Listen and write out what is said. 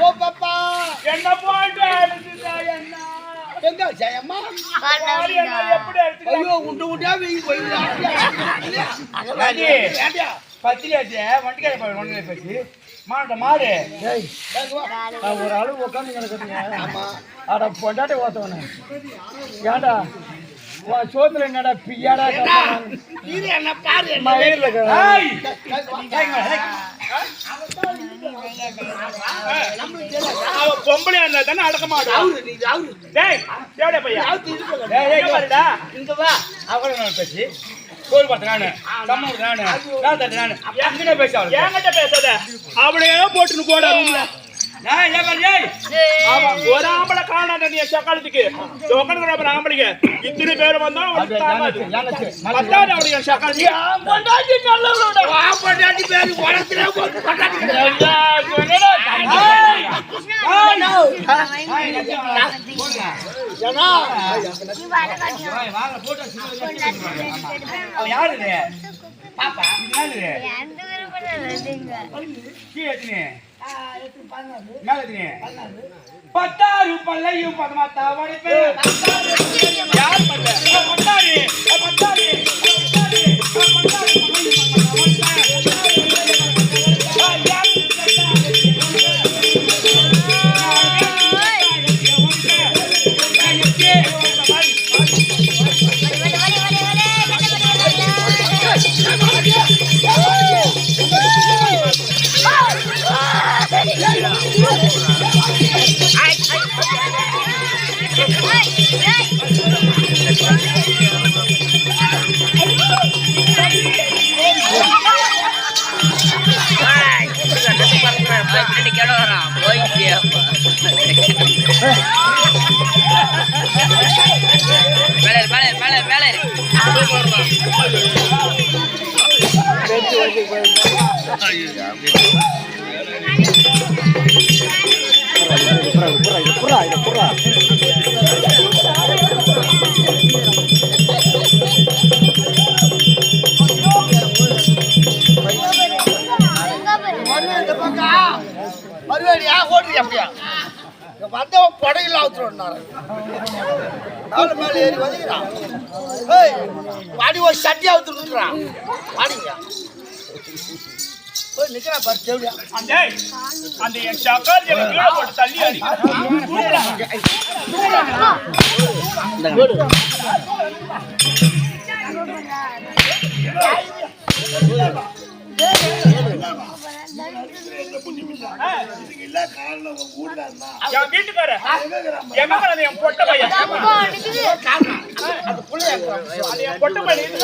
ஓ பாப்பா என்ன போட்டு என்ன எங்க ஜெயம்மா எப்படி ஐயோ உண்டு உண்டா வீங்கி போயிடுறா பத்திரியாச்சே வண்டிக்கார போய் ஒண்ணு பேசி மாட்ட மாடு ஒரு அளவு உட்காந்து கிடக்குறீங்க ஆமா அட பொண்டாட்டி ஓத்தவனே ஏண்டா சோத்துல என்னடா பியாடா இது என்ன பாரு மயிர்ல பொம்பளை இருந்தா தானே அடக்க மாட்டோம் இங்க வா அவன் பேசி கோல் பார்த்து நானு சம்மூர் நானு நானு என்கிட்ட பேசாத என்கிட்ட பேசாத அவளையே போட்டுன்னு போட ரூம்ல ஒரு ஆம்பளை காணாத நீ சக்காலத்துக்கு ஆம்பளைக்கு இத்தனை பேர் வந்தா அவளுக்கு சக்காலத்துக்கு யாரு பாப்பா பத்தாறு பல்லையும் பதமாத்தா வடிப்பு யார் பத்தாரு பத்தாரு மறுபடியா ஓடுறியா அப்படியா வந்தவன் படையில் ஆத்துறான் மேல ஏறி வந்துக்கிறான் வாடி ஒரு சட்டி ஆத்துறான் வாடிங்க நிக்கிறா பாரு தேவையா அந்த என் சக்கால் போட்டு தள்ளி அடி வீட்டுக்கார என் பொட்ட பையன் பொட்ட பையன்